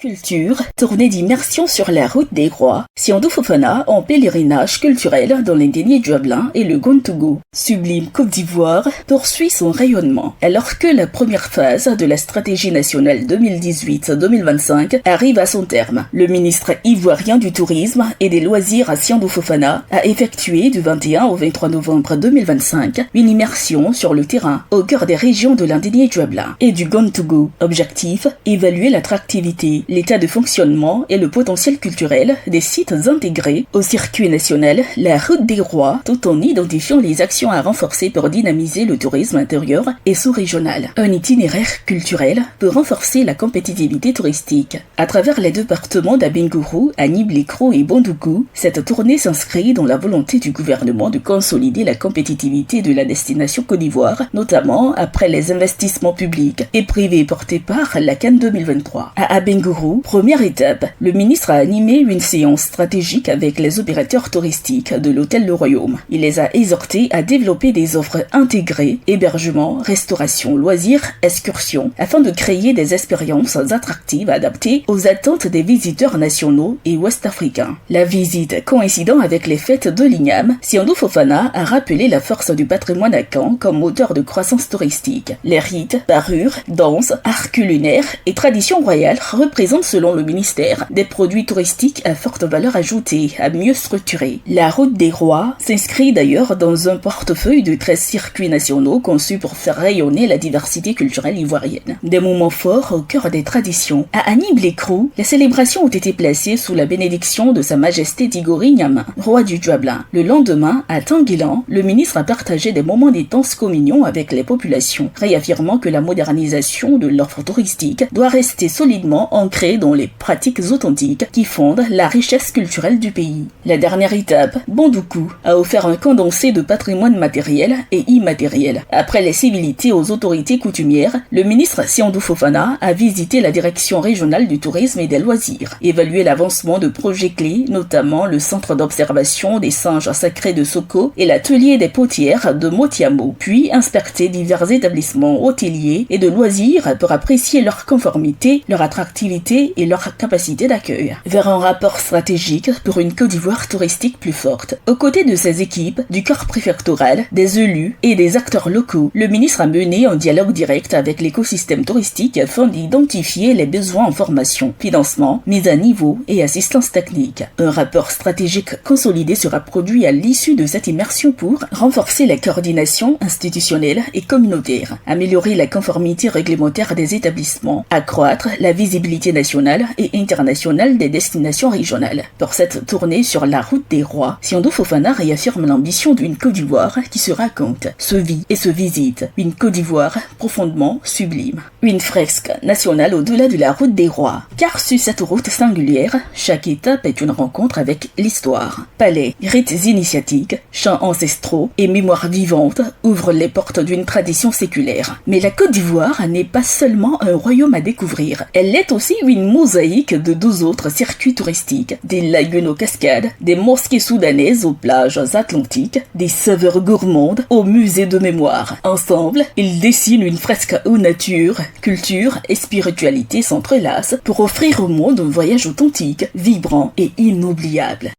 Culture, tournée d'immersion sur la route des rois, Siandou Fofana en pèlerinage culturel dans l'Indénié Djuablin et le Gontougou. Sublime Côte d'Ivoire poursuit son rayonnement alors que la première phase de la stratégie nationale 2018-2025 arrive à son terme. Le ministre ivoirien du tourisme et des loisirs à Siandou Fofana a effectué du 21 au 23 novembre 2025 une immersion sur le terrain au cœur des régions de l'Indénié Djuablin et du Gontougou. Objectif, évaluer l'attractivité, l'état de fonctionnement et le potentiel culturel des sites intégrés au circuit national, la route des rois, tout en identifiant les actions à renforcer pour dynamiser le tourisme intérieur et sous-régional. Un itinéraire culturel peut renforcer la compétitivité touristique. À travers les départements d'Abengourou, Anib-Lécro et Bondougou, cette tournée s'inscrit dans la volonté du gouvernement de consolider la compétitivité de la destination Côte d'Ivoire, notamment après les investissements publics et privés portés par la CAN 2023. À Abengourou, première étape, le ministre a animé une séance stratégique avec les opérateurs touristiques de l'hôtel Le Royaume. Il les a exhortés à développer des offres intégrées, hébergement, restauration, loisirs, excursions, afin de créer des expériences attractives adaptées aux attentes des visiteurs nationaux et ouest-africains. La visite coïncidant avec les fêtes de l'Ignam, Siandou Fofana a rappelé la force du patrimoine à Caen comme moteur de croissance touristique. Les rites, parures, danses, arts culinaires et traditions royales représentent selon le ministère des produits touristiques à forte valeur ajoutée, à mieux structurer. La route des rois s'inscrit d'ailleurs dans un portefeuille de 13 circuits nationaux conçus pour faire rayonner la diversité culturelle ivoirienne. Des moments forts au cœur des traditions. À Anib-Lécro, les célébrations ont été placées sous la bénédiction de Sa Majesté Digori Niama, roi du Djuablin. Le lendemain, à Tanguilan, le ministre a partagé des moments d'intense communion avec les populations, réaffirmant que la modernisation de l'offre touristique doit rester solidement ancrée dans les pratiques authentiques qui fondent la richesse culturelle du pays. La dernière étape, Bondougou, a offert un condensé de patrimoine matériel et immatériel. Après les civilités aux autorités coutumières, le ministre Siandou Fofana a visité la direction régionale du tourisme et des loisirs, évalué l'avancement de projets clés, notamment le centre d'observation des singes sacrés de Soko et l'atelier des potières de Motiamo, puis inspecté divers établissements hôteliers et de loisirs pour apprécier leur conformité, leur attractivité et leur capacité d'accueil, vers un rapport stratégique pour une Côte d'Ivoire touristique plus forte. Aux côtés de ses équipes, du corps préfectoral, des élus et des acteurs locaux, le ministre a mené un dialogue direct avec l'écosystème touristique afin d'identifier les besoins en formation, financement, mise à niveau et assistance technique. Un rapport stratégique consolidé sera produit à l'issue de cette immersion pour renforcer la coordination institutionnelle et communautaire, améliorer la conformité réglementaire des établissements, accroître la visibilité nationale et internationale des destinations régionales. Pour cette tournée sur la route des rois, Siandou Fofana réaffirme l'ambition d'une Côte d'Ivoire qui se raconte, se vit et se visite. Une Côte d'Ivoire profondément sublime. Une fresque nationale au-delà de la route des rois. Car sur cette route singulière, chaque étape est une rencontre avec l'histoire. Palais, rites initiatiques, chants ancestraux et mémoires vivantes ouvrent les portes d'une tradition séculaire. Mais la Côte d'Ivoire n'est pas seulement un royaume à découvrir. Elle est aussi une mosaïque de 12 autres circuits touristiques, des lagunes aux cascades, des mosquées soudanaises aux plages atlantiques, des saveurs gourmandes aux musées de mémoire. Ensemble, ils dessinent une fresque où nature, culture et spiritualité s'entrelacent pour offrir au monde un voyage authentique, vibrant et inoubliable.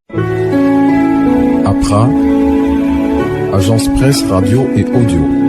APRA, Agence Presse, Radio et Audio.